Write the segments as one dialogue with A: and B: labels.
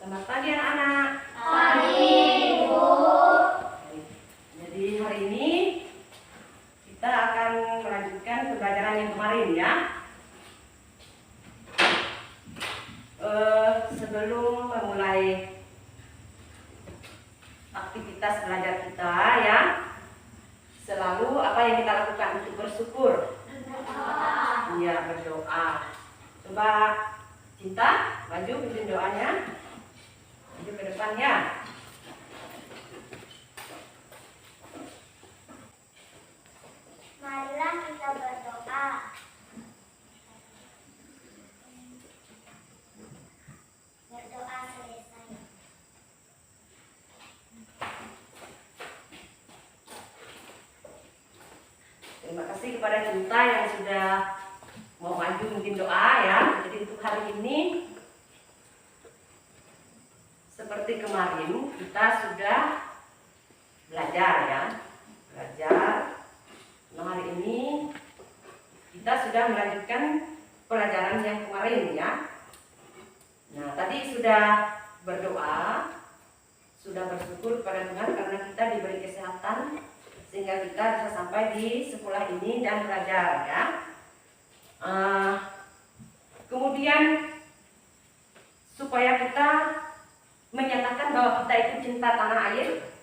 A: Selamat pagi anak-anak.
B: Pagi, Bu.
A: Jadi hari ini kita akan melanjutkan pembelajaran yang kemarin ya. Sebelum memulai aktivitas belajar kita ya, selalu apa yang kita lakukan untuk bersyukur? Iya, berdoa. Coba Cinta, maju bikin doanya. Maju ke depan ya.
B: Marilah kita berdoa. Berdoa selesai.
A: Terima kasih kepada Cinta yang sudah mau maju bikin doa ya. Jadi untuk hari ini seperti kemarin kita sudah belajar ya. Nah hari ini kita sudah melanjutkan pelajaran yang kemarin ya. Nah tadi sudah berdoa, sudah bersyukur kepada Tuhan karena kita diberi kesehatan sehingga kita bisa sampai di sekolah ini dan belajar ya. Kemudian supaya kita menyatakan bahwa kita itu cinta tanah air,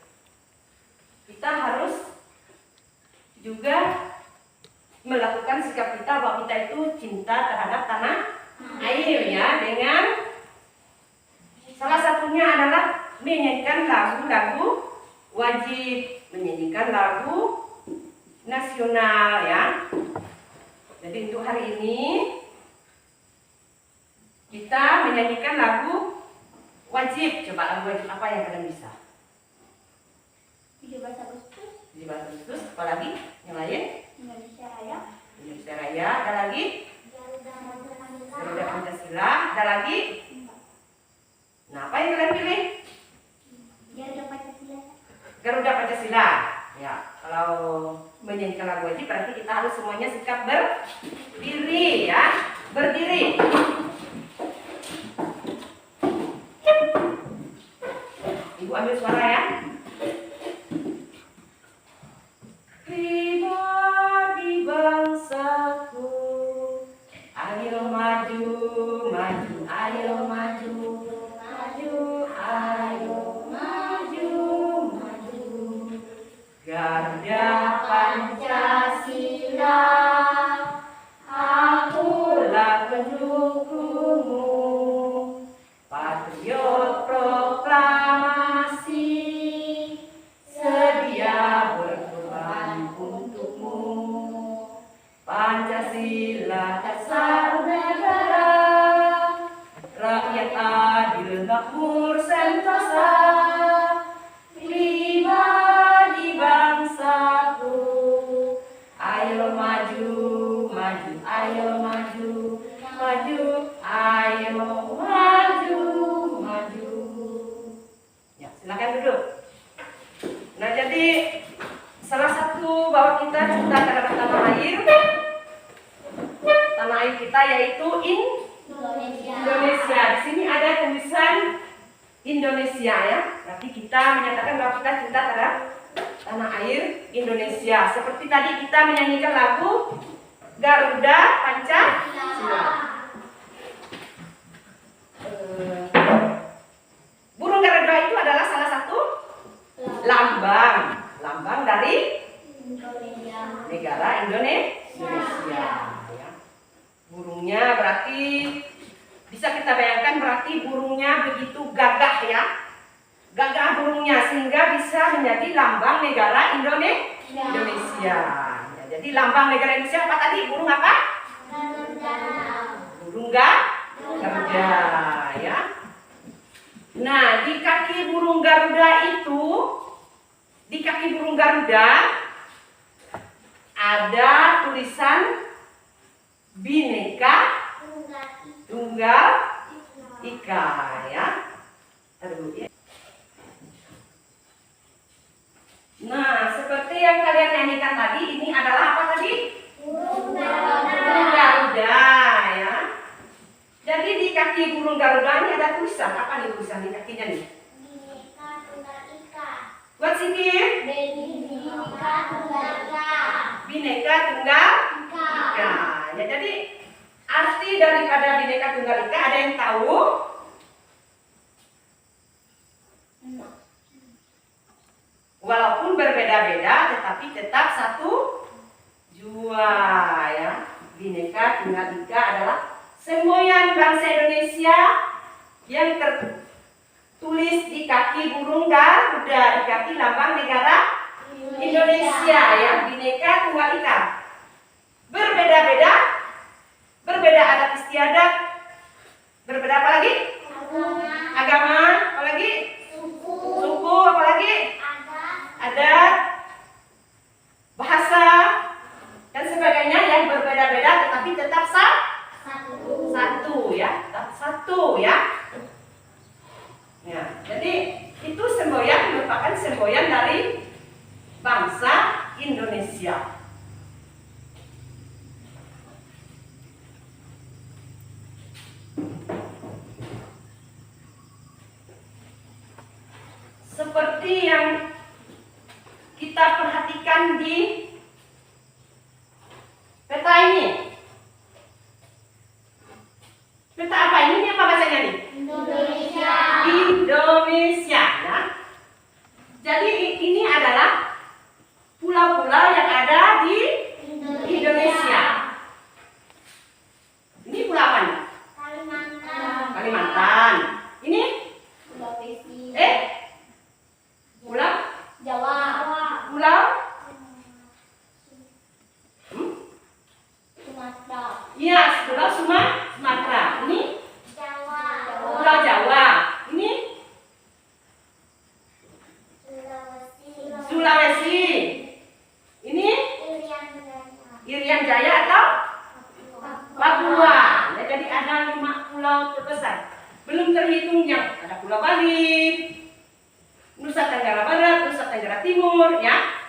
A: kita harus juga melakukan sikap kita bahwa kita itu cinta terhadap tanah air ya, dengan salah satunya adalah menyanyikan lagu-lagu wajib, menyanyikan lagu nasional ya. Jadi untuk hari ini kita menyanyikan lagu wajib. Coba lagu wajib apa yang kalian bisa?
B: 17 Agustus.
A: 17 Agustus, apa lagi? Yang lain?
B: Indonesia Raya.
A: Indonesia Raya, ada lagi? Garuda Pancasila, ada lagi? Nah, apa yang kalian pilih?
B: Garuda Pancasila.
A: Garuda Pancasila. Ya, kalau menyanyikan lagu wajib berarti kita harus semuanya sikap berdiri ya. Berdiri. Ibu ambil suara ya. Pribadi bangsaku, ayo maju, maju, ayo maju, maju, ayo maju, maju. Garuda Pancasila, akulah pendukungmu. Patriot proklamasi, sedia berkorban untukmu. Pancasila dasar negara, rakyat adil makmur sentosa. Pribadi bangsaku, ayo maju, maju, ayo maju, maju, ayo maju, maju. Ya, silakan duduk. Nah, jadi salah satu bahwa kita cinta terhadap tanah air kita yaitu Indonesia. Di sini ada tulisan Indonesia ya. Berarti kita menyatakan bahwa kita cinta terhadap tanah air Indonesia. Seperti tadi kita menyanyikan lagu Garuda Pancasila. lambang dari
B: Indonesia.
A: negara Indonesia. Ya. Burungnya berarti bisa kita bayangkan, berarti burungnya begitu gagah ya, gagah burungnya sehingga bisa menjadi lambang negara Indonesia. Ya, jadi lambang negara Indonesia apa tadi? Burung apa? Burung Garuda ya. Nah, di kaki burung Garuda itu, di kaki burung Garuda ada tulisan Bhinneka Tunggal Ika ya. Aduh, ya. Nah, seperti yang kalian nyanyikan tadi, ini adalah apa tadi? Burung Garuda ya. Jadi di kaki burung Garuda ini ada tulisan. Apa nih tulisan di kakinya nih?
B: Bhinneka Tunggal Ika.
A: Buat sini.
B: Bhinneka Tunggal Ika.
A: Bhinneka Tunggal Ika. Ya, jadi arti daripada Bhinneka Tunggal Ika ada yang tahu? Walaupun berbeda-beda, tetapi tetap satu jua ya. Bhinneka Tunggal Ika adalah semboyan bangsa Indonesia yang tertulis di kaki burung Garuda, di kaki lambang negara Indonesia ya. Bhinneka Tunggal Ika. Berbeda-beda, berbeda adat istiadat, berbeda apa lagi? Agama, apa lagi? Suku, apa lagi? Adat, bahasa, dan sebagainya yang berbeda-beda tetapi tetap satu ya, tetap satu ya. Ya, jadi itu semboyan merupakan semboyan dari bangsa Indonesia. Seperti yang kita perhatikan di peta ini. Peta apa ini? Ini apa bahasanya nih?
B: Indonesia.
A: Indonesia ya. Jadi ini adalah pulau-pulau yang ada di Indonesia. Ini pulau apa nih?
B: Kalimantan.
A: Kalimantan. Ini
B: Sulawesi.
A: pulau
B: Jawa.
A: pulau
B: Sumatera.
A: iya, pulau Sumatera. Ini
B: Jawa.
A: pulau Jawa. Ini Sulawesi. Ini Irian Jaya atau Papua. Ya, jadi ada 5 pulau terbesar. Belum terhitung yang ada Pulau Bali, Nusa Tenggara Barat, Nusa Tenggara Timur ya.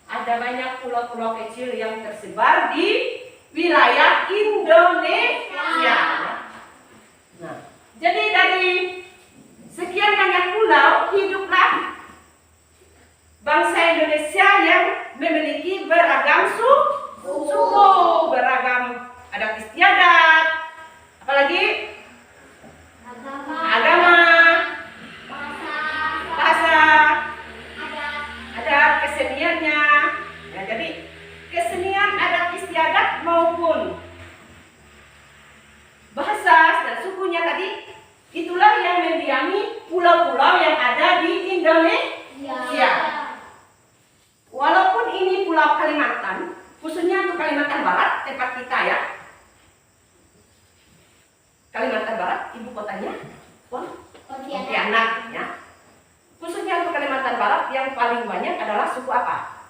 A: Ada banyak pulau-pulau kecil yang tersebar di wilayah Indonesia. Ya. Nah, jadi dari sekian banyak pulau hiduplah bangsa Indonesia yang memiliki beragam suku, beragam adat istiadat, apalagi agama, bahasa, adat keseniannya. Ya, jadi kesenian adat istiadat maupun bahasa dan sukunya tadi, itulah yang mendiami pulau-pulau yang ada di Indonesia. Walaupun ini pulau Kalimantan, khususnya untuk Kalimantan Barat, tempat kita ya. Kalimantan Barat, ibu kotanya Pontianak ya. Khususnya untuk Kalimantan Barat yang paling banyak adalah suku apa?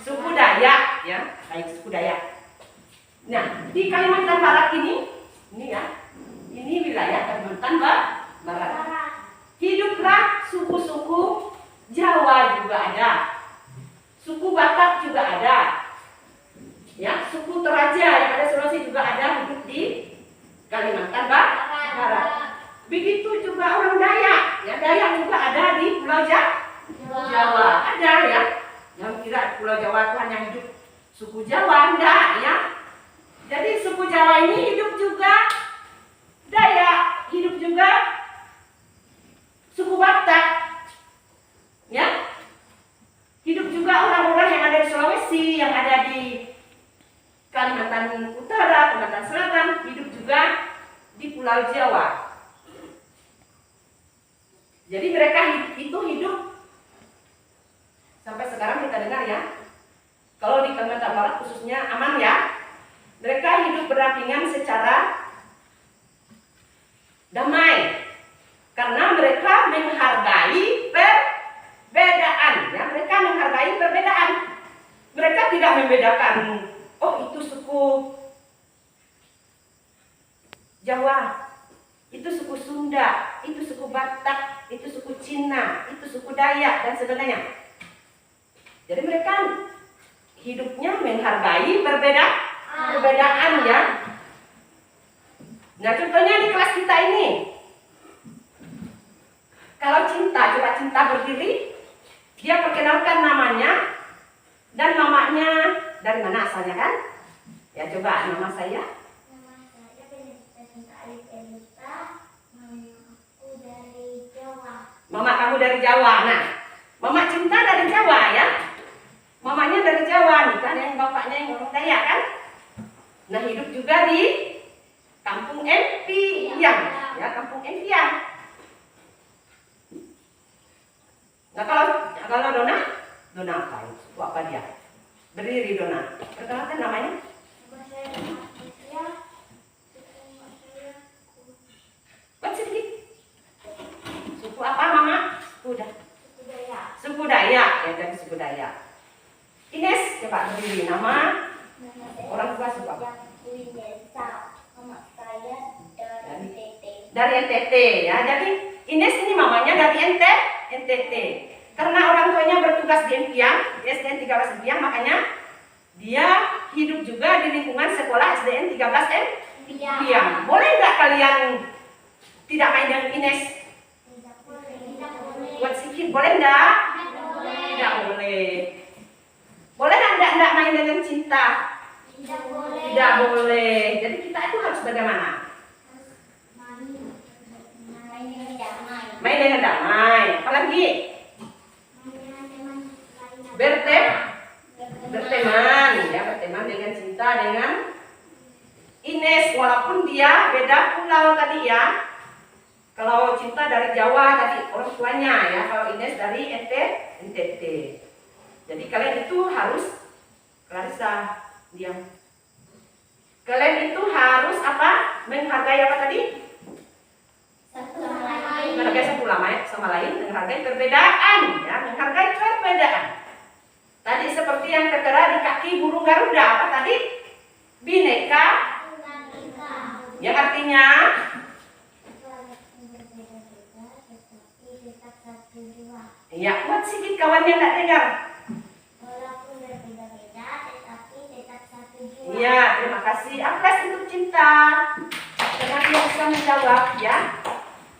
A: Suku Dayak ya, baik suku Dayak. Nah, di Kalimantan Barat ini ya, ini wilayah Kalimantan Barat. Hiduplah suku-suku Jawa juga ada, suku Batak juga ada, ya, suku Toraja yang ada Sulawesi juga ada hidup di Kalimantan Barat. Begitu juga orang Dayak, ya, Dayak juga ada di Pulau Jawa, ada ya. Yang kira Pulau Jawa itu hanya hidup suku Jawa, enggak ya. Jadi suku Jawa ini hidup juga Dayak, hidup juga suku Batak, ya. provinsi yang ada di Kalimantan Utara, Kalimantan Selatan, hidup juga di Pulau Jawa. Jadi mereka itu hidup sampai sekarang kita dengar ya. Kalau di Kalimantan Barat khususnya aman ya. Mereka hidup berdampingan secara damai karena mereka menghargai perbedaan ya. Mereka menghargai perbedaan. Mereka tidak membedakan, oh itu suku Jawa, itu suku Sunda, itu suku Batak, itu suku Cina, itu suku Dayak dan sebagainya. Jadi mereka hidupnya menghargai perbedaan ya. Nah contohnya di kelas kita ini, kalau Cinta, coba Cinta berdiri, dia perkenalkan namanya dan mamanya dari mana asalnya kan? Ya coba nama saya.
B: Nama saya Benedikta Cinta Alif Elita. Mamaku dari Jawa.
A: Mama kamu dari Jawa. Nah, Mama Cinta dari Jawa ya. Mamanya dari Jawa nih kan, yang bapaknya yang orang Dayak kan. Nah hidup juga di Kampung Empiang ya, Kampung Empiang. Nah kalau Dona apa? Suku apa dia? Berdiri Dona. Perkenalkan namanya.
B: Nama saya Patricia.
A: Buat sedikit. Suku apa Mama? Udah. Suku Dayak ya, dari suku Dayak. Ines, coba berdiri. Nama orang tua suku apa?
B: Nama saya dari NTT.
A: Dari NTT ya. Jadi Ines ini mamanya dari NTT. Karena orang tuanya bertugas di Empiang, di SDN 13 Empiang, makanya dia hidup juga di lingkungan sekolah SDN 13 Empiang. Boleh nggak kalian tidak main dengan Ines?
B: Tidak boleh.
A: Buat sedikit boleh nggak? Tidak boleh. Boleh nggak main dengan Cinta?
B: Tidak boleh.
A: Tidak boleh. Jadi kita itu harus bagaimana?
B: Main dengan damai.
A: Main dengan damai. Apalagi berteman ya, berteman dengan Cinta, dengan Ines, walaupun dia beda pulau tadi ya. Kalau Cinta dari Jawa tadi orang tuanya ya, kalau Ines dari NTT. Jadi kalian itu harus, Clarissa diam. Kalian itu harus apa? Menghargai apa tadi?
B: Satu sama lain.
A: Menghargai satu sama lain, menghargai perbedaan ya, menghargai perbedaan. Tadi seperti yang tertera di kaki burung Garuda, apa tadi? Bineka, yang artinya ya, buat sedikit kawannya nggak dengar.
B: Walaupun berbeda-beda, tetapi tetap satu jua.
A: Iya, terima kasih. Aplaus untuk Cinta. Karena dia bisa menjawab ya.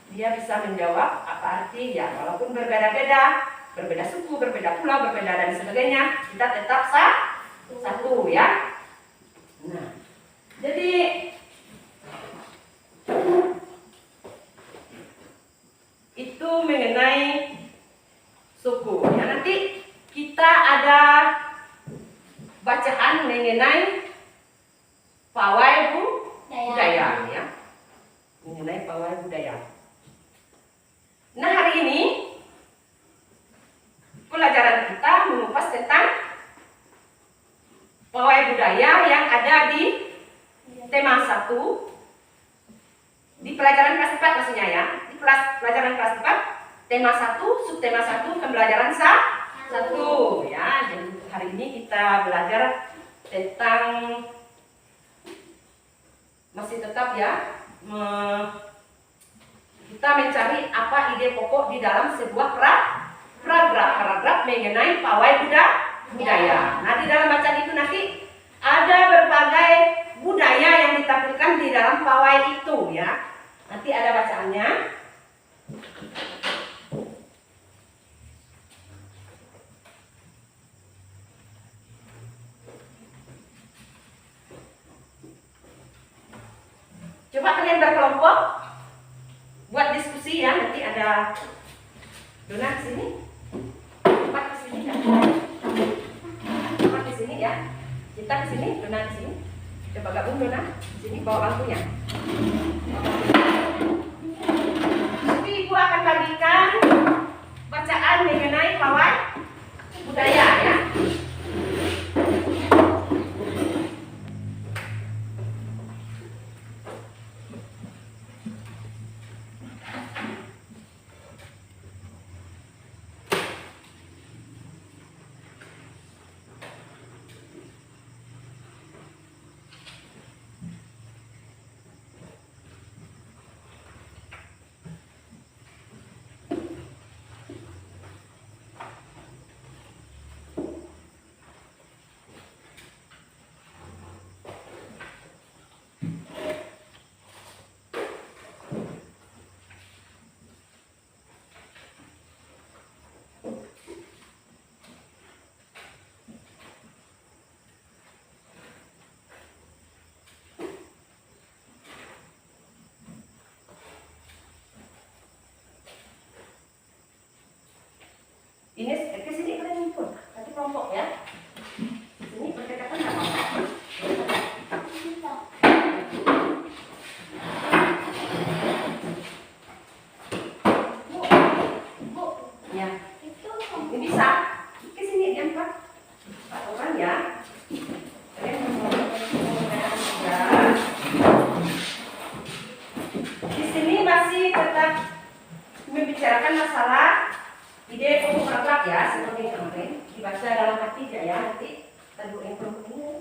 A: Dia bisa menjawab apa arti ya, walaupun berbeda-beda, berbeda suku, berbeda pulau, berbeda dan sebagainya, kita tetap satu ya. Nah, jadi itu mengenai suku. Ya, nanti kita ada bacaan mengenai pawai budaya ya. Mengenai pawai budaya. Nah, hari ini pelajaran kita mengupas tentang pawai budaya yang ada di tema 1 di pelajaran kelas 4 maksudnya ya. Di pelajaran kelas 4 tema 1, subtema 1, pembelajaran 1 ya. Jadi hari ini kita belajar tentang, masih tetap ya, kita mencari apa ide pokok di dalam sebuah paragraf mengenai pawai budaya. Nah, di dalam bacaan itu nanti ada berbagai budaya yang ditampilkan di dalam pawai itu ya. Nanti ada bacaannya. Coba kalian berkelompok buat diskusi ya. Nanti ada Dona di sini. Cepat di sini kan? Cepat di sini. Dona di sini. Coba gabung Dona. Sini bawa bangkunya. Jadi Ibu akan bagikan bacaan mengenai pawai budaya ya. Ini ke sini kalian pun, nanti kelompok ya. Sini berdekatan nggak apa-apa.
B: Bu,
A: Ya,
B: itu
A: ini bisa. Ke sini diangkat. 4 orang ya. Kalian menggunakan tugas. Di sini masih tetap membicarakan masalah ide pokok program ya, seperti kemarin dibaca dalam hati aja ya, nanti kita dulu yang ini.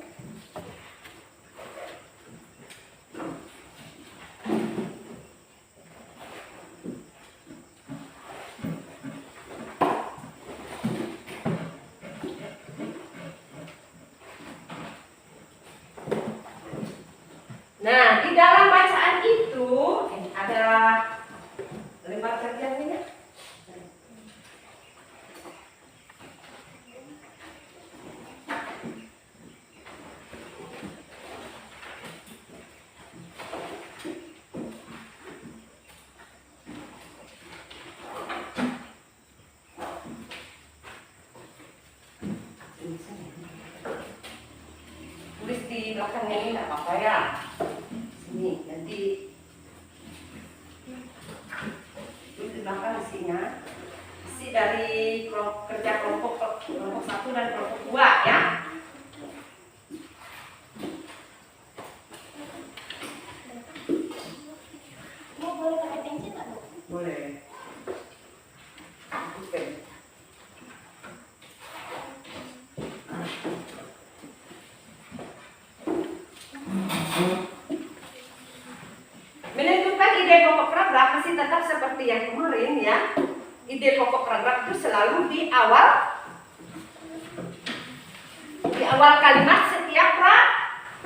A: Nah, di dalam bacaan itu ada lembar kerjanya. Tulis di belakangnya ini nggak apa-apa ya. Sini nanti tulis di belakang isinya. Isi dari kerja kelompok 1 dan kelompok 2 ya.
B: mau boleh pakai pensil nggak, Bu?
A: Boleh. Oke. Menentukan ide pokok paragraf masih tetap seperti yang kemarin ya. Ide pokok paragraf itu selalu di awal kalimat setiap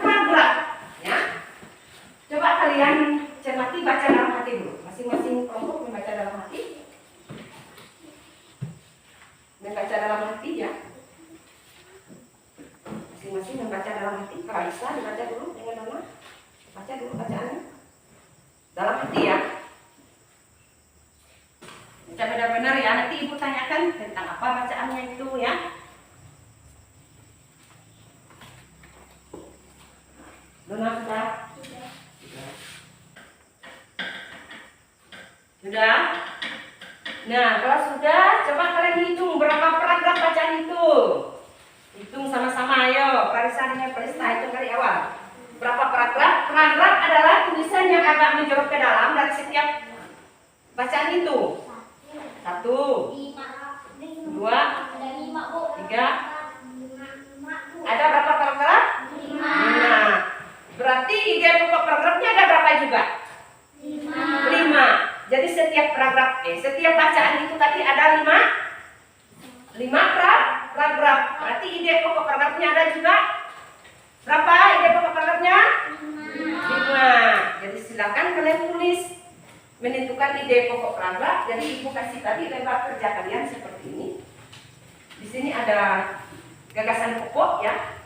A: paragraf ya. Coba kalian cermati, baca dalam hati dulu. Masing-masing kelompok membaca dalam hati. Membaca dalam hati ya. Masing-masing membaca dalam hati. Kalau Aisyah dibaca dulu dengan Nona. Baca dulu bacaannya. Dalam hati ya. Baca benar-benar ya. Nanti Ibu tanyakan tentang apa bacaannya itu ya. Nona sudah? Sudah? Nah, kalau sudah, coba kalian hitung berapa paragraf bacaan itu. Hitung sama-sama, ayo. Clarissa dengan Clarissa hitung dari awal. Berapa paragraf? Paragraf adalah tulisan yang agak menjorok ke dalam dari setiap bacaan itu. 1, 2, 3. Ada berapa paragraf? 5. Berarti ide pokok paragrafnya ada berapa juga? 5. Jadi setiap bacaan itu tadi ada 5 paragraf. Berarti ide pokok paragrafnya ada juga berapa ide pokok paragrafnya? 5. Jadi silakan kalian tulis menentukan ide pokok paragraf. Jadi Ibu kasih tadi lembar kerja kalian seperti ini. Di sini ada gagasan pokok ya.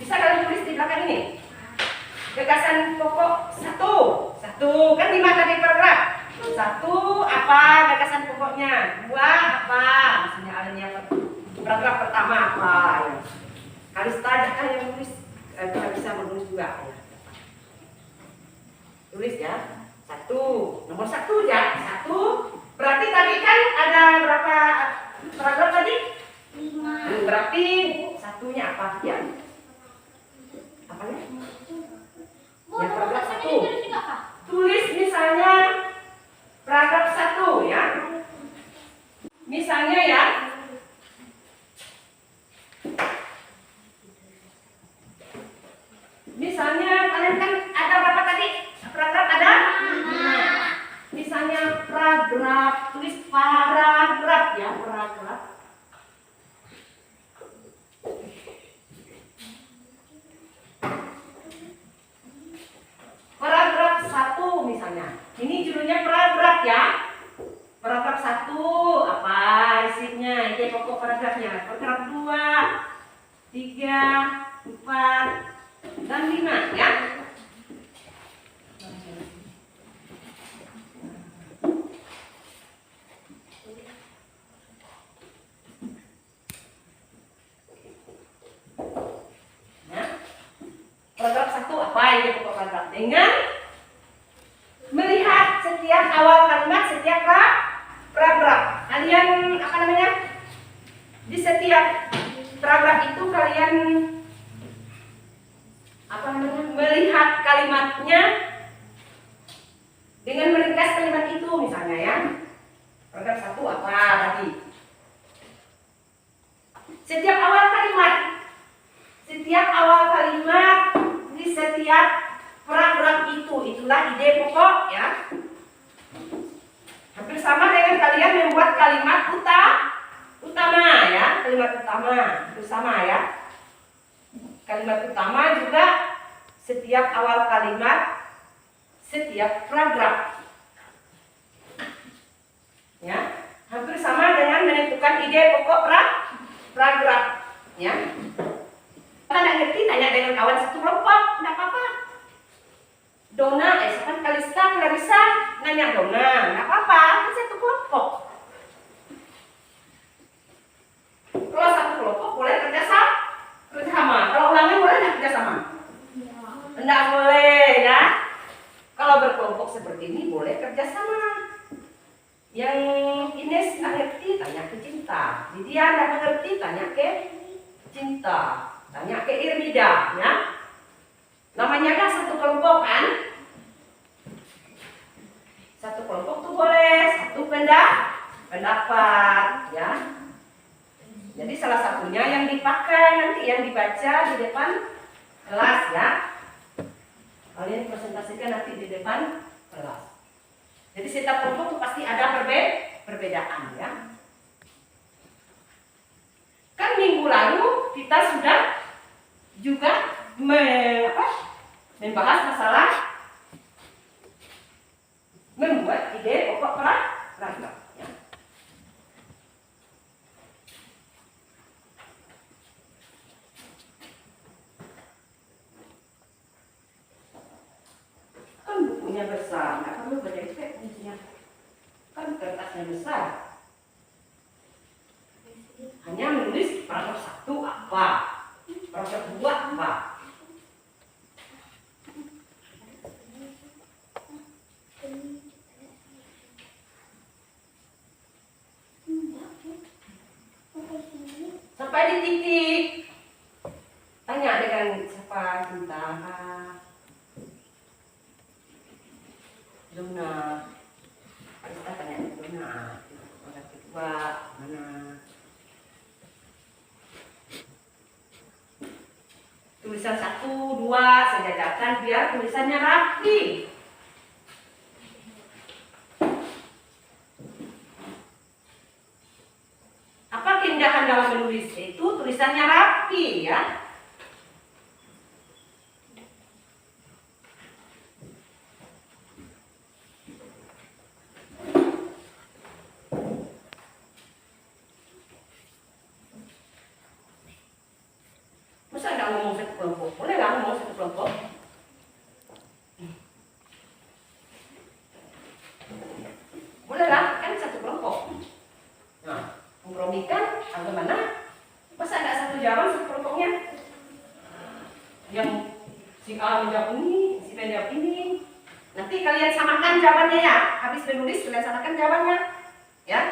A: Bisa kalian tulis di belakang ini. Gagasan pokok 1 kan 5 tadi paragraf. 1 apa gagasan pokoknya? 2 apa? Misalnya alinea paragraf pertama apa? Ya. Kalista aja kan yang tulis Kita bisa menulis juga ya. Tulis ya. 1. Nomor 1 ya. 1. Berarti tadi kan ada berapa paragraf tadi? 5. Berarti satunya apa ya? Apa ya? Ya, paragraf 1. Tulis misalnya paragraf 1 ya. Misalnya ya. Misalnya kalian kan ada berapa tadi? Paragraf ada? 5. Misalnya paragraf, tulis paragraf ya, paragraf. Paragraf 1 misalnya. Ini judulnya paragraf ya. Paragraf 1 apa isinya? Ini pokok paragrafnya. Paragraf 2, 3, 4 dan 5 ya. Paragraf 1 apa ini pokok paragraf? Dengan melihat setiap awal kalimat setiap paragraf. Kalian apa namanya? Di setiap paragraf itu kalian apa namanya? Melihat kalimatnya dengan meringkas kalimat itu misalnya ya. Paragraf 1 apa tadi? Setiap awal kalimat di setiap paragraf itulah ide pokok ya. Hampir sama dengan kalian membuat kalimat utama ya, kalimat utama itu sama ya. Kalimat utama juga setiap awal kalimat setiap paragraf ya. Hampir sama dengan menentukan ide pokok paragraf ya. Kalau tidak ngerti tanya dengan kawan satu kelompok, tidak apa-apa. Dona, kan Kalista, Clarissa, nanya Dona, tidak apa-apa, kan satu kelompok. Kalau satu kelompok boleh kerjasama. Kalau ulangan boleh tidak kerjasama? Tidak boleh ya. Kalau berkelompok seperti ini boleh kerjasama. Yang Ines tidak ngerti tanya ke Cinta, Lydia tidak mengerti tanya ke Cinta. Tanya ke Irmida ya. Namanya kan satu kelompok kan? Satu kelompok tuh boleh satu pendapat ya. Jadi salah satunya yang dipakai nanti yang dibaca di depan kelas ya. Kalian presentasikan nanti di depan kelas. Jadi setiap kelompok tuh pasti ada perbedaan ya. Kan minggu lalu kita sudah juga membahas masalah membuat ide pokok paragraf ya. Kan bukunya besar, nggak perlu gede-gede isinya. Kan kertasnya besar. Hanya menulis paragraf 1 apa, paragraf 2 apa. Sampai di titik tanya dengan siapa Cinta, Dona. Kita tanya Dona, paragraf kedua mana? Tulisan 1, 2 sejajarkan biar tulisannya rapi. Apa keindahan dalam menulis? Itu tulisannya rapi ya. Masa nggak ngomong satu kelompok? Boleh nggak ngomong satu kelompok? Boleh lah, kan satu kelompok. Nah, kompromikan bagaimana? Masa nggak satu jawaban satu kelompoknya? yang si A menjawab ini, si B menjawab ini. Nanti kalian samakan jawabannya ya. Habis menulis kalian samakan jawabannya, ya.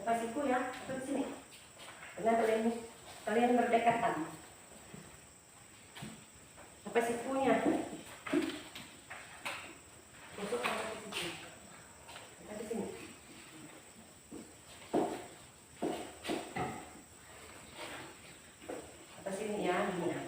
A: Lepas siku ya, ke sini. Karena kalian berdekatan. Lepas sikunya. Masuk ke situ. Ke sini. Lepas sini ya, gini ya.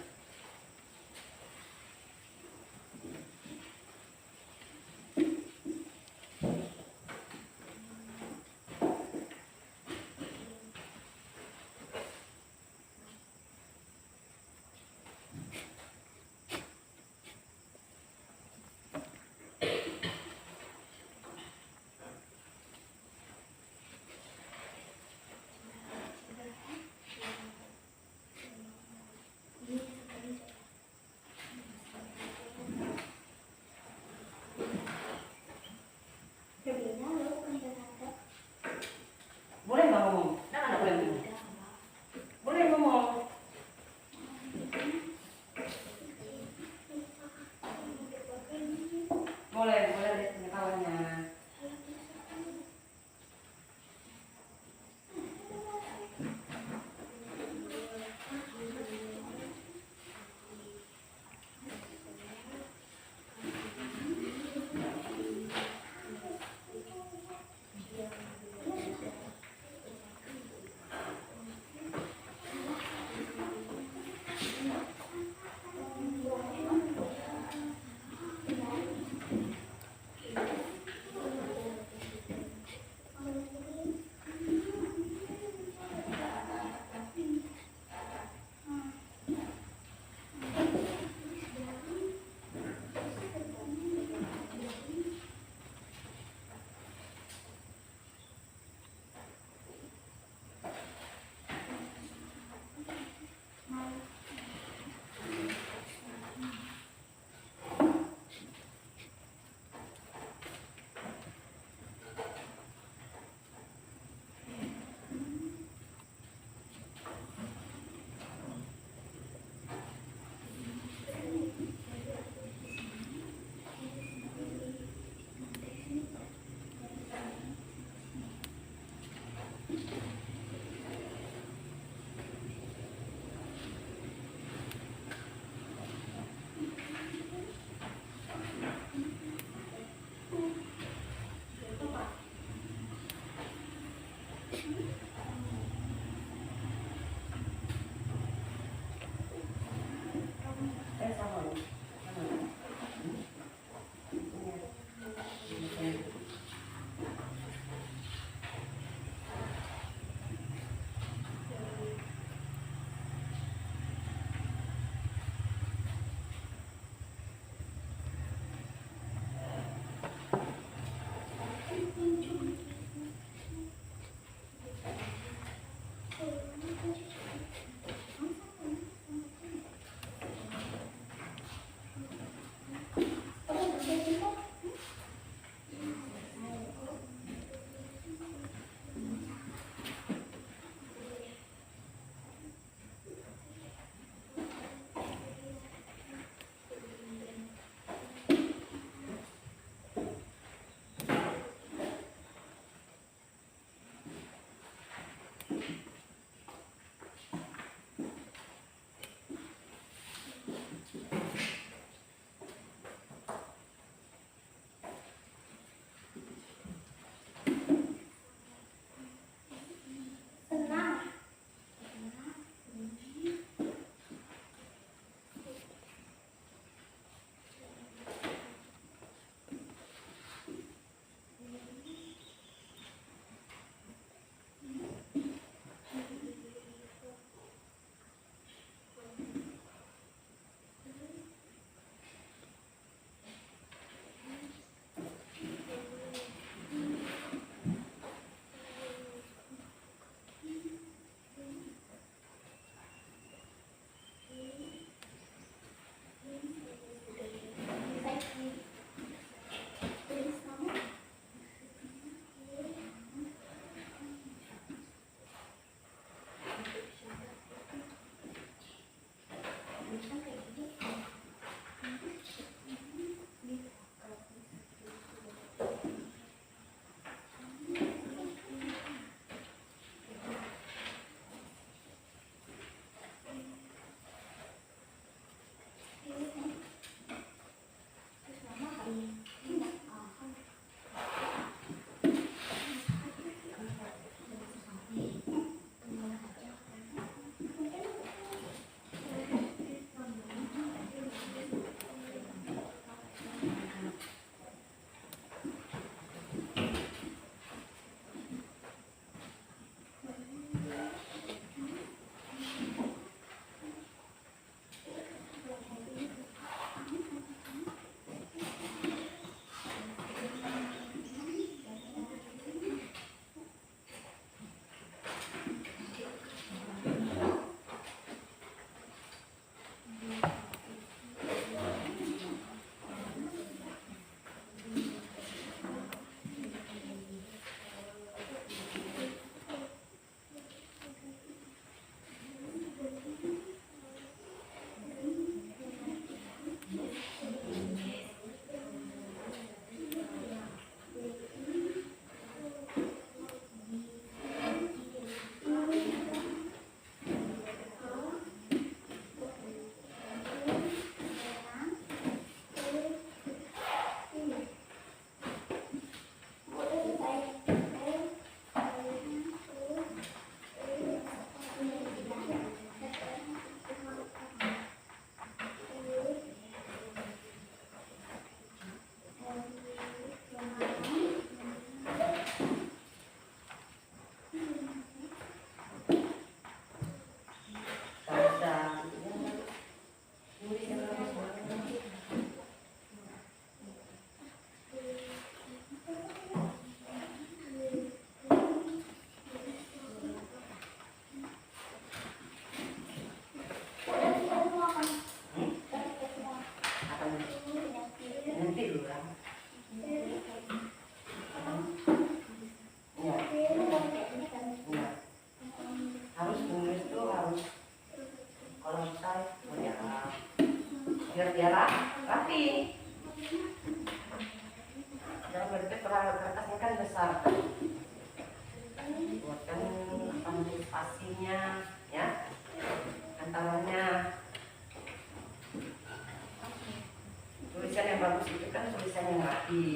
A: bagus itu kan tulisan yang rapi.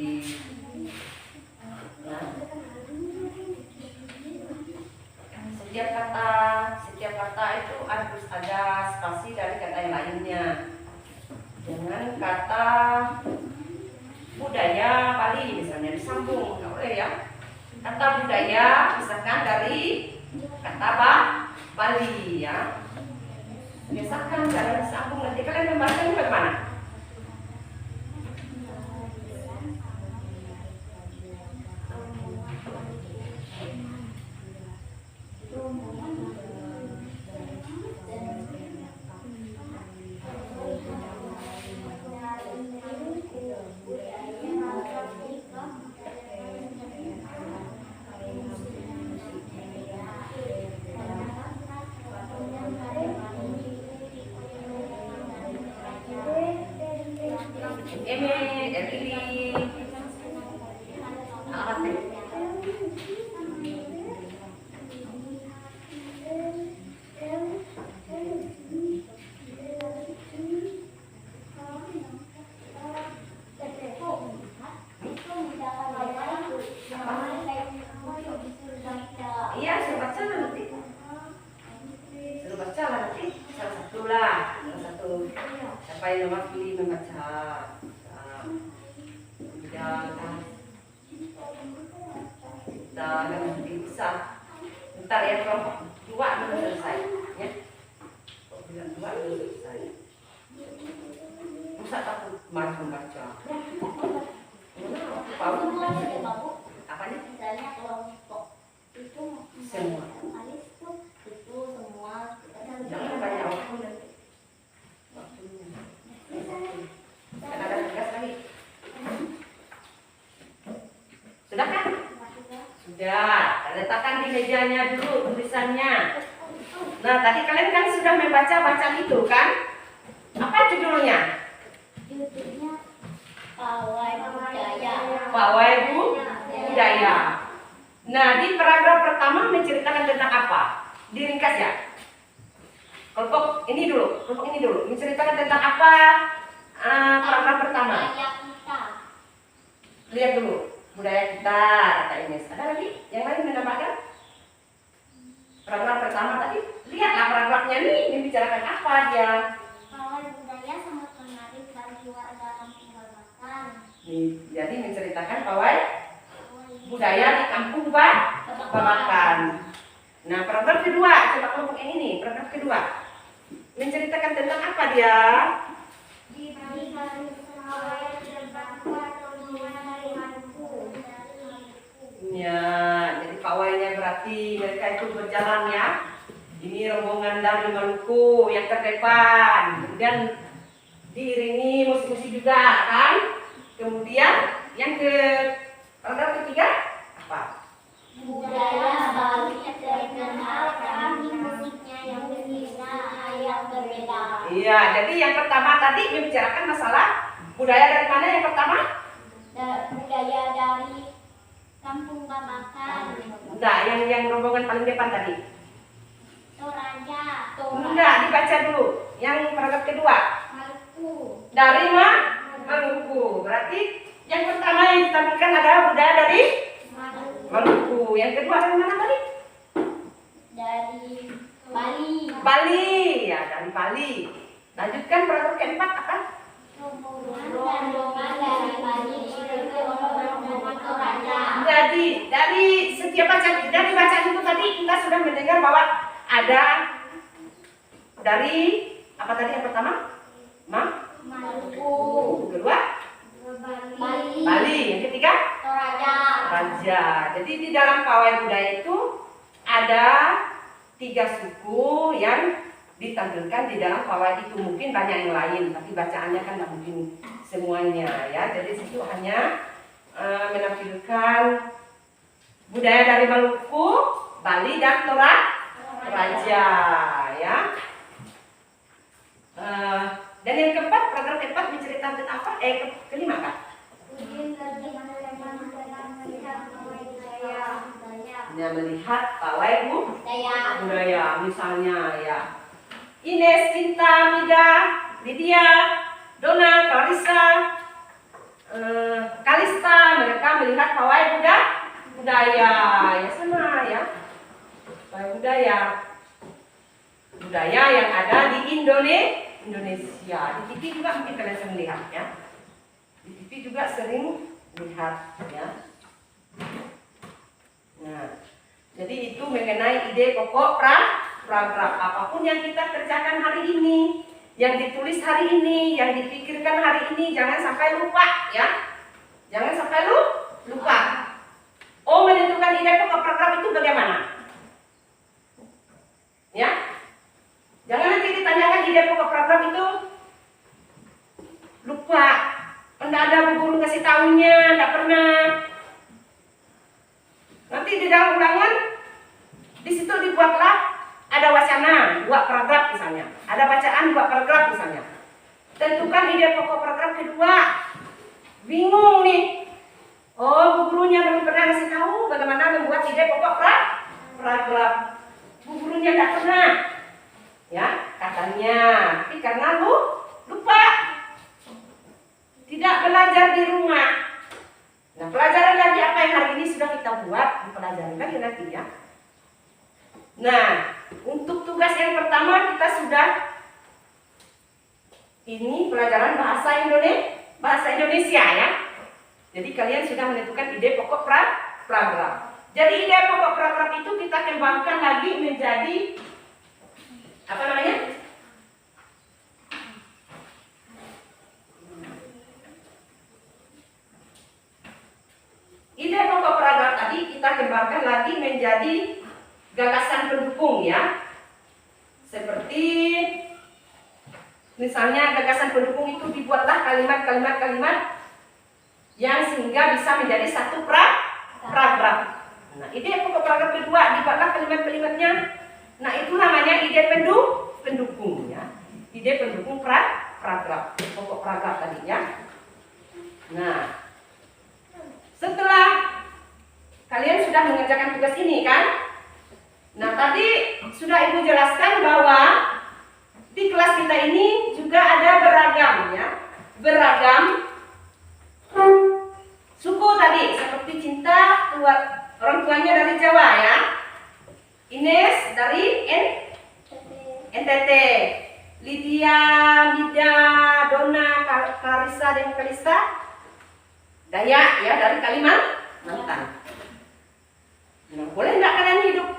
A: Nah, setiap kata itu harus ada spasi dari kata yang lainnya. Dengan kata budaya Bali misalnya disambung, nggak boleh ya. Kata budaya misalkan dari kata Bali ya. Biasakan cara disambung, nanti kalian membacanya bagaimana? Iya, suruh baca nanti. Suruh baca nanti. Salah satu. Siapa yang mewakili membaca. Kita nanti bisa. Bentar ya, kelompok 2 belum selesai. Ya. Kelompok 2 belum selesai. Masa takut malas membaca? Apanya?
B: Misalnya kelompok itu
A: Semua.
B: itu semua
A: Jangan banyak waktu nanti. Waktunya. Kan ada tugas lagi. Sudah kan? Sudah. Letakkan di mejanya dulu tulisannya. Nah, tadi kalian kan sudah membaca bacaan itu kan? Apa judulnya?
B: judulnya pawai budaya.
A: Pawai budaya. Nah, di paragraf pertama menceritakan tentang apa? Diringkas ya. Kelompok ini dulu. Menceritakan tentang apa? Paragraf pertama.
B: Budaya kita.
A: Lihat dulu. Budaya kita, kata Ines. Ada lagi? Yang lain menambahkan? Paragraf pertama tadi. Lihatlah paragrafnya nih. Membicarakan apa dia?
B: Pawai budaya sangat menarik bagi warga kampung Babakan.
A: Jadi menceritakan pawai budaya di kampung Babakan. Nah, paragraf kedua, coba kelompok yang ini, paragraf kedua. Menceritakan tentang apa dia?
B: Di pawai berbangku atau rombongan dari Maluku.
A: Ya, jadi pawainya berarti mereka itu berjalan ya. Ini rombongan dari Maluku yang terdepan. Kemudian diiringi musik-musik juga kan? Kemudian yang paragraf ketiga apa?
B: Budaya Bali terkenal karena musiknya yang berbeda, yang berbeda.
A: Iya, jadi yang pertama tadi membicarakan masalah budaya dari mana yang pertama?
B: Budaya dari kampung Babakan.
A: Enggak, yang rombongan paling depan tadi.
B: Toraja.
A: Enggak, dibaca dulu. Yang paragraf kedua.
B: Maluku.
A: Dari Maluku. Berarti yang pertama yang ditampilkan adalah budaya dari Maluku. Yang kedua dari mana tadi?
B: Dari Bali.
A: Bali. Ya, dari Bali. Lanjutkan paragraf keempat apa?
B: Rombongan dari Bali itu rombongan Toraja.
A: Jadi dari setiap bacaan itu tadi kita sudah mendengar bahwa ada dari apa tadi yang pertama?
B: Maluku.
A: Kedua? Bali. Yang ketiga? Toraja. Jadi di dalam pawai budaya itu ada 3 suku yang ditampilkan di dalam pawai itu. Mungkin banyak yang lain, tapi bacaannya kan tidak mungkin semuanya ya. Jadi situ hanya menampilkan budaya dari Maluku, Bali dan Toraja ya. Dan yang keempat, paragraf keempat menceritakan tentang apa? Kelima kan? Melihat pawai budaya misalnya ya. Ines, Cinta, Mida, Lydia, Dona, Clarissa, Kalista, mereka melihat pawai budaya, ya sama ya. Pawai budaya yang ada di Indonesia. Di TV juga mungkin kalian sering lihat ya. Di TV juga sering lihat ya. Nah, jadi itu mengenai ide pokok paragraf. Apapun yang kita kerjakan hari ini, yang ditulis hari ini, yang dipikirkan hari ini, jangan sampai lupa ya. Jangan sampai lupa. Oh, menentukan ide pokok paragraf itu bagaimana? Ya. Jangan nanti ditanyakan ide pokok paragraf itu lupa. Enggak ada bu guru kasih tahunya, enggak pernah. Nanti di dalam ulangan di situ dibuatlah ada wacana 2 paragraf misalnya, ada bacaan 2 paragraf misalnya. Tentukan ide pokok paragraf kedua. Bingung nih. Oh, bu gurunya belum pernah kasih tahu bagaimana membuat ide pokok paragraf. Bu gurunya enggak pernah. Ya, katanya. Tapi karena lupa. Tidak belajar di rumah. Nah, pelajaran lagi apa yang hari ini sudah kita buat, dipelajari lagi nanti ya. Nah, untuk tugas yang pertama kita sudah ini pelajaran bahasa Indonesia ya. Jadi kalian sudah menentukan ide pokok paragraf. Jadi ide pokok paragraf itu kita kembangkan lagi menjadi apa namanya? Ide pokok paragraf tadi kita kembangkan lagi menjadi gagasan pendukung ya. Seperti misalnya gagasan pendukung itu dibuatlah kalimat-kalimat yang sehingga bisa menjadi satu paragraf. Nah, ide pokok paragraf kedua dibuatlah kalimat-kalimatnya. Nah, itu namanya ide pendukung ya. Ide pendukung paragraf, pokok paragraf tadi ya. Nah, setelah kalian sudah mengerjakan tugas ini kan? Nah, tadi sudah Ibu jelaskan bahwa di kelas kita ini juga ada beragam ya. Beragam suku tadi, seperti Cinta orang tuanya dari Jawa ya. Ines dari NTT. Lydia, Mida, Donna, Clarissa dan Kalista Dayak ya dari Kalimantan. Nah, boleh nggak kalian hidup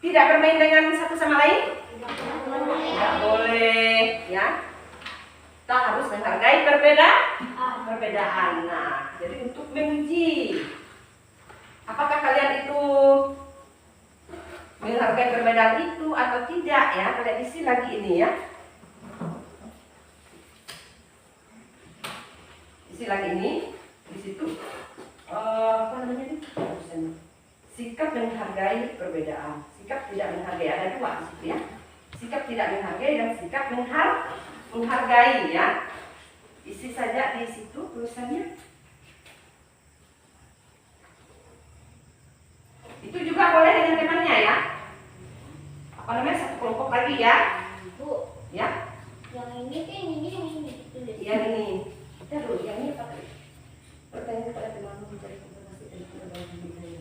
A: tidak bermain dengan satu sama lain? Tidak boleh ya. Kita harus menghargai perbedaan. Nah, jadi untuk menguji apakah kalian itu menghargai perbedaan itu atau tidak ya, kalian isi lagi ini ya. Isi lagi ini di situ apa namanya ini? Sikap menghargai perbedaan. Sikap tidak menghargai, ada 2 di situ ya. Sikap tidak menghargai dan sikap menghargai ya. Isi saja di situ tulisannya. Itu juga boleh dengan temannya ya. Apa namanya, satu kelompok lagi ya.
B: Bu,
A: Ya.
B: yang ini kan ini langsung ditulis.
A: Yang ini. Kita dulu, yang ini pakai bertanya kepada temanmu mencari informasi tentang perbedaan budaya.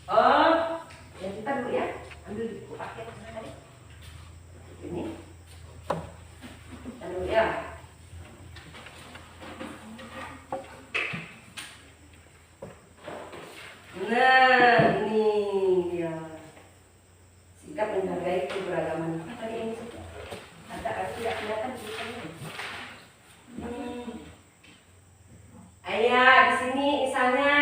A: Oh, yang kita dulu ya. Ambil di buku paket tadi. Ini. Kita dulu ya. Nah, ini dia. Sikap menghargai keberagaman. Tadi yang situ ada tidak kelihatan di sini. Ayah di sini misalnya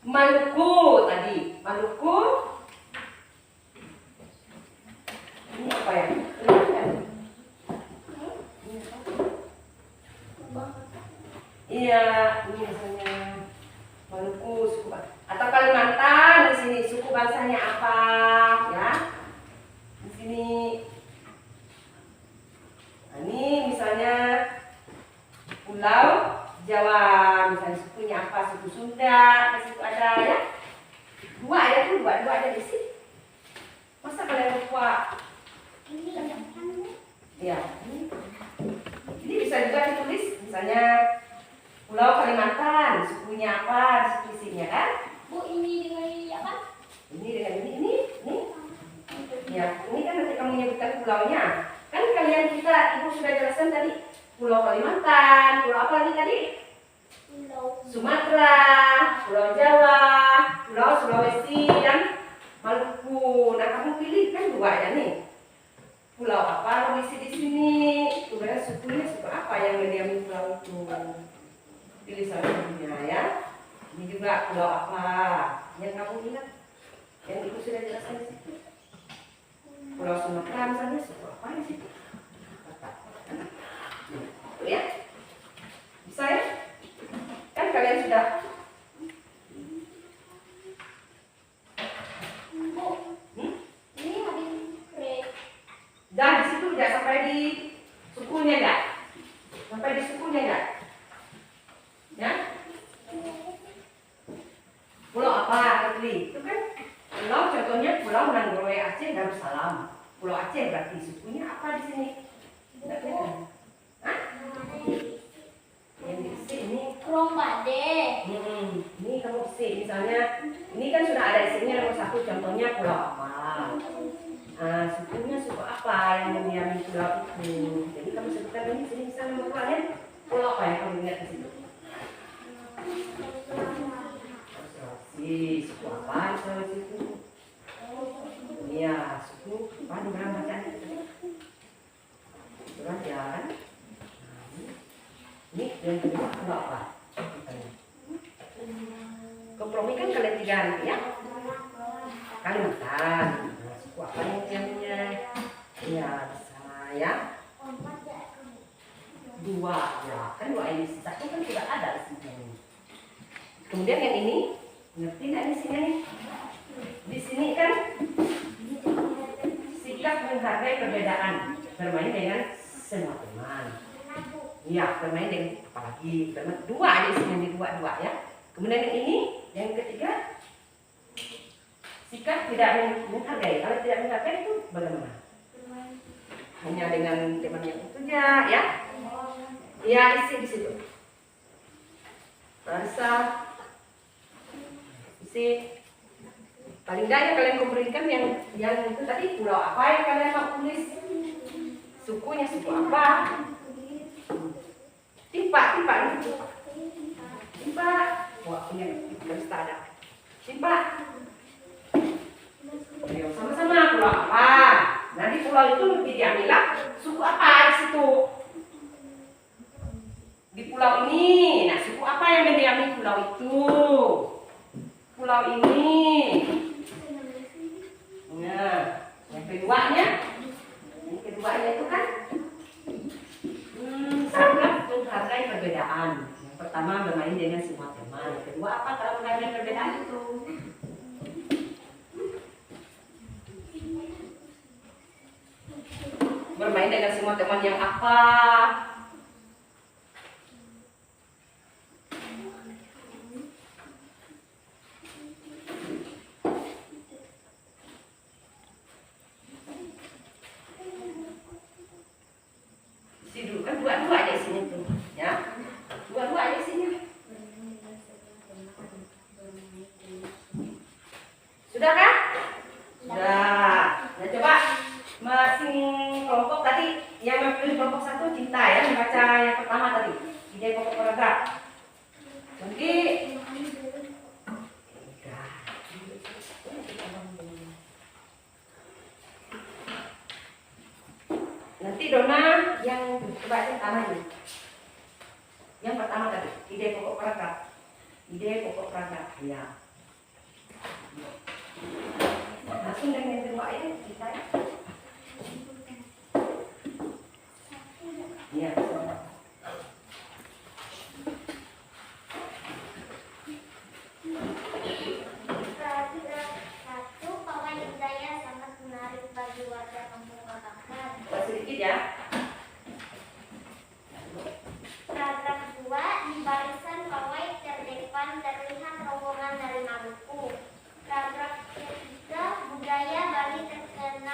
A: Maluku tadi. Maluku. Ini apa ya? Iya, ini misalnya Maluku suku atau Kalimantan di sini suku bangsanya apa ya? Di sini. Nah, ini misalnya Pulau Jawa, misalnya sukunya apa? Suku Sunda, di situ ada ya. 2 ada tuh, 2 ada di sini. kalian lupa?
B: Ini kan
A: Ya, ini bisa juga ditulis misalnya Pulau Kalimantan, sukunya apa, suku isinya kan?
B: Bu, ini dengan apa?
A: Ini dengan ini. Ya, ini kan nanti kamu menyebutkan pulaunya. Kan kalian ibu sudah jelaskan tadi Pulau Kalimantan, pulau apa lagi tadi?
B: Pulau
A: Sumatera, Pulau Jawa, Pulau Sulawesi dan Maluku. Nah, kamu pilih kan dua ya nih. Pulau apa yang isi di sini? Kemudian sukunya suku apa yang mendiami pulau itu? Pilih salah satunya ya. Ini juga pulau apa yang kamu ingat? Yang ibu sudah jelaskan di situ. Pulau Sumatera misalnya suku apa di situ? Ya, bisa ya? Kan kalian sudah.
B: Bu, ini habis break.
A: Dan di situ tidak sampai di sukunya enggak? Sampai di sukunya enggak? Ya? Pulau apa Ketli? Itu kan pulau contohnya Pulau Nanggoroe Aceh Darussalam. Pulau Aceh berarti sukunya apa di sini? Enggak kelihatan. Hah? Yang diisi ini.
B: Rombade.
A: Ini kamu isi misalnya. Ini kan sudah ada isinya nomor 1 contohnya pulau apa? Nah, sukunya suku apa yang mendiami pulau itu? Jadi kamu sebutkan ini sini misalnya nomor 2 ya. Pulau apa yang kamu ingat di situ? Sulawesi, suku apa di Sulawesi itu? Iya, suku apa di mana bacaan itu? Surat ya kan? Ini yang kedua pulau apa? Kompromi kan kalian 3 nanti ya? Kalimantan. Nah, suku apa yang diamnya? Iya, saya 2 ya kan 2 ini sisanya kan sudah ada di sini. Kemudian yang ini ngerti nggak di sini nih? Di sini kan sikap menghargai perbedaan, bermain dengan semua teman. Iya, bermain dengan apalagi bermain 2 aja isinya di 2 ya. Kemudian yang ini yang ketiga sikap tidak menghargai. Kalau tidak menghargai itu bagaimana? Hanya dengan teman yang itu aja ya. Iya, isi di situ. Rasa isi paling tidak ya kalian kumpulkan yang itu tadi pulau apa yang kalian mau tulis, sukunya suku apa, timpa wah ini harus ada timpa. Ayo sama-sama pulau apa, nanti pulau itu diambil suku apa di situ. Di pulau ini, nah suku apa yang mendiami pulau itu? Pulau ini. Nah, yang keduanya itu kan sikap menghargai perbedaan. Yang pertama bermain dengan semua teman. Yang kedua apa kalau menghargai perbedaan itu? Bermain dengan semua teman yang apa? Kan dua-dua aja isinya tuh, ya. Dua-dua aja isinya. Sudah kan? Sudah. Nah, coba masing kelompok tadi yang memilih kelompok 1 Cinta ya, membaca yang pertama tadi. Ide pokok paragraf. Nanti Dona yang coba yang pertama ini. Yang pertama tadi, ide pokok paragraf. Ide pokok paragraf. Ya. Langsung dengan yang kedua ya, kita. Ya. Sedikit ya.
B: Paragraf 2, di barisan pawai terdepan terlihat rombongan dari Maluku. Paragraf 3, budaya Bali terkenal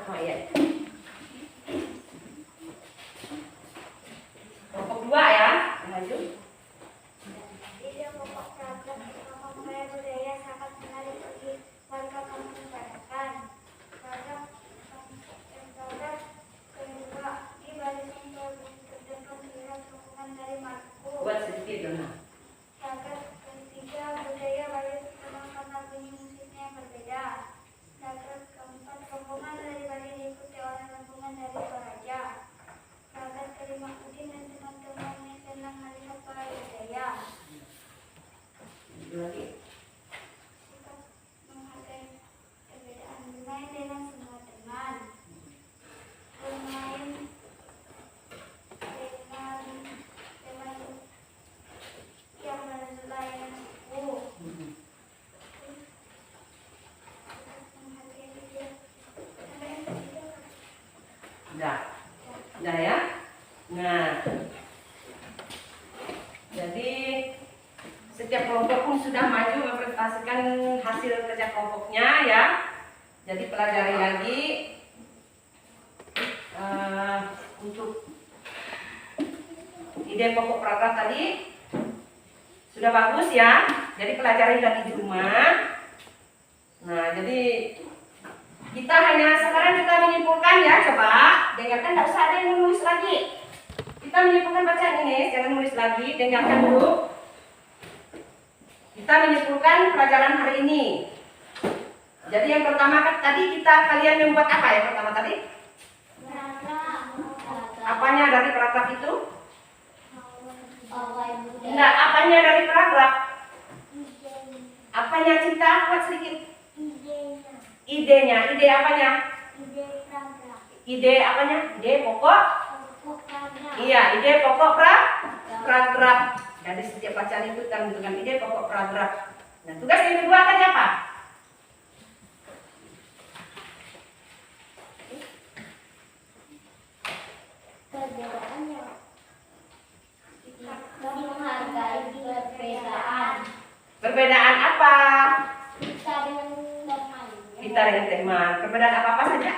A: Oh iya. Kelompok 2 ya, maju.
B: Ide pokok program kelompok budaya budaya sangat menarik bagi warga kampung Padakan. Program kedua di barisan terdapat pilihan dukungan dari Marco.
A: Buat sedikit dong.
B: Program ketiga budaya balik menggunakan lagu musiknya yang berbeda. Program keempat rombongan dari Bali diikuti oleh rombongan dari Toraja. Program kelima Udin dan teman-temannya senang melihat para budaya.
A: Lagi.
B: Sikap menghargai perbedaan, bermain dengan semua teman, bermain dengan teman yang berlayan suku, menghargai dia. Sampai yang ketiga,
A: Udah ya. Nah, jadi setiap kelompok pun sudah maju mempresentasikan hasil kerja kelompoknya ya. Jadi pelajari lagi untuk ide pokok program tadi sudah bagus ya. Jadi pelajari lagi di rumah. Nah, jadi kita hanya sekarang kita menyimpulkan ya, coba dengarkan, tidak usah ada yang menulis lagi. Kita menyimpulkan bacaan ini, jangan nulis lagi, dengarkan dulu. Kita menyimpulkan pelajaran hari ini. Jadi yang pertama kan tadi kalian membuat apa ya pertama tadi? Apanya dari paragraf itu? Enggak, apanya dari paragraf? Apanya Cinta? Buat sedikit. Idenya, ide apanya? Ide apanya? Ide pokok? Iya, ide pokok paragraf. Jadi setiap bacaan itu kan dengan ide pokok paragraf. Nah, tugas yang kedua tadi apa?
B: perbedaannya menghargai perbedaan.
A: Perbedaan apa?
B: Kita dengan teman.
A: Kita dengan teman. Perbedaan apa saja?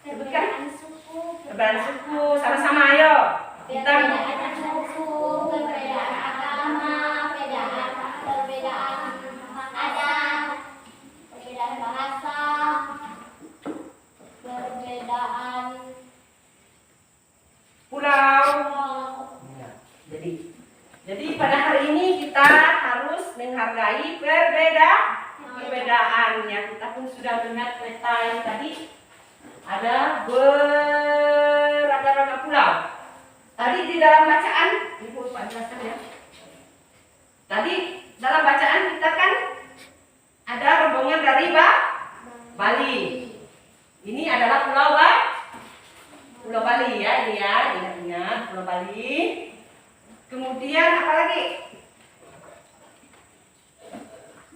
B: Perbedaan suku.
A: Perbedaan suku, sama-sama ayo. Kita
B: Perbedaan suku, perbedaan agama, perbedaan adat, perbedaan bahasa, perbedaan
A: pulau.
B: pulau.
A: Jadi pada hari ini kita harus menghargai perbedaan ya. Kita pun sudah melihat peta yang tadi ada beragam pulau. Tadi di dalam bacaan, ini Pak jelaskan ya. Tadi dalam bacaan kita kan ada rombongan dari Bali. Ini adalah Pulau Bali ya, ini ya, ingat-ingat Pulau Bali. Kemudian apa lagi?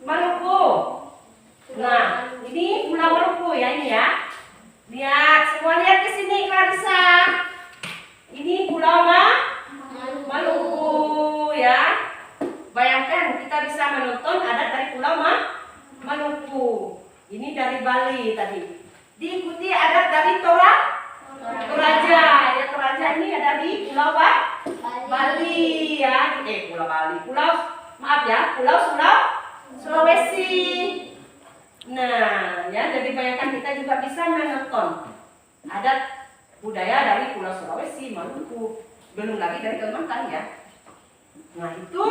A: Maluku. Nah, ini Pulau Maluku ya, ini ya. Lihat, semua lihat ke sini Clarissa. Ini Pulau Maluku ya. Bayangkan kita bisa menonton adat dari Pulau Maluku. Ini dari Bali tadi. Diikuti adat dari Toraja. Ya, Toraja ini ada di Pulau Bali ya. Pulau Bali. Pulau Sulawesi. Nah, ya jadi bayangkan kita juga bisa menonton adat budaya dari Pulau Sulawesi, Maluku, belum lagi dari Kalimantan ya. Nah, itu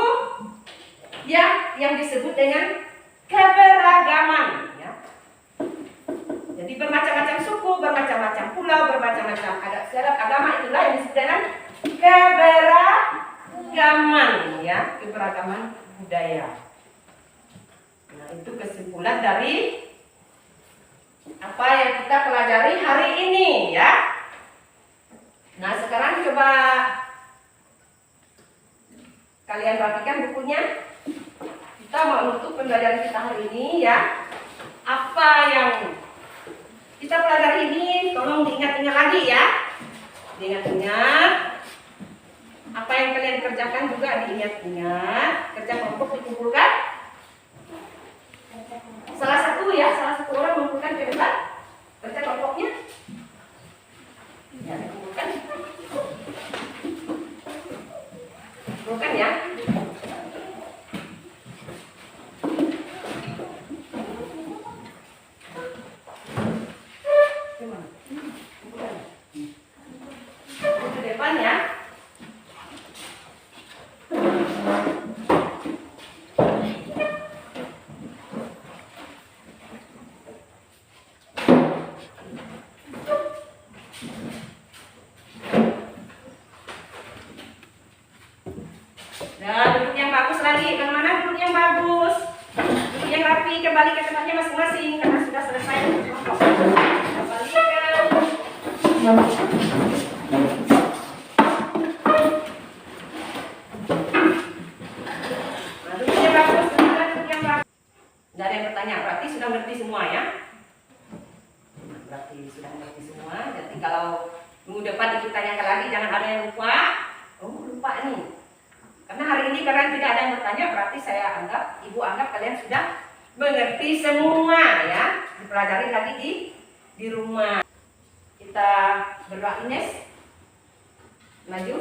A: ya yang disebut dengan keberagaman ya. Jadi bermacam-macam suku, bermacam-macam pulau, bermacam-macam adat istiadat agama, itulah yang disebut dengan keberagaman ya, keberagaman budaya. Nah, itu kesimpulan dari apa yang kita pelajari hari ini ya. Nah, sekarang coba kalian perhatikan bukunya. Kita mau menutup pembelajaran kita hari ini ya. Apa yang kita pelajari ini tolong diingat-ingat lagi ya. Diingat-ingat. Apa yang kalian kerjakan juga diingat-ingat. Kerja kelompok dikumpulkan. Salah satu orang mengumpulkan kerja kelompoknya. yang mana duduk yang bagus, duduk yang rapi, kembali ke tempatnya masing-masing karena sudah selesai kelompok. Kembalikan. Nah, duduk yang bagus, duduk yang bagus. Tidak ada yang bertanya, berarti sudah ngerti semua ya? Berarti sudah ngerti semua. Jadi kalau minggu depan ditanyakan lagi, jangan ada yang lupa. Oh, lupa nih. Karena hari ini kalian tidak ada yang bertanya, berarti ibu anggap kalian sudah mengerti semua ya. Dipelajari lagi di rumah. Kita berdoa Ines. Maju.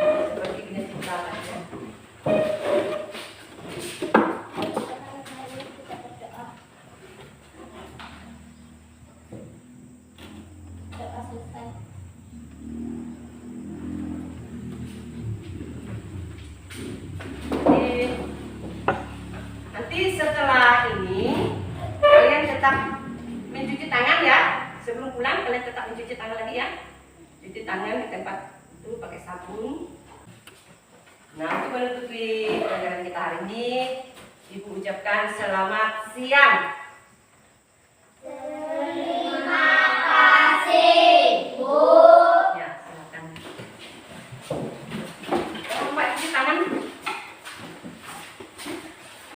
A: Seperti Ines kita aja. Nanti setelah ini kalian tetap mencuci tangan ya. Sebelum pulang kalian tetap mencuci tangan lagi ya. Cuci tangan di tempat itu pakai sabun. Nah, untuk menutupi pelajaran kita hari ini, Ibu ucapkan selamat siang.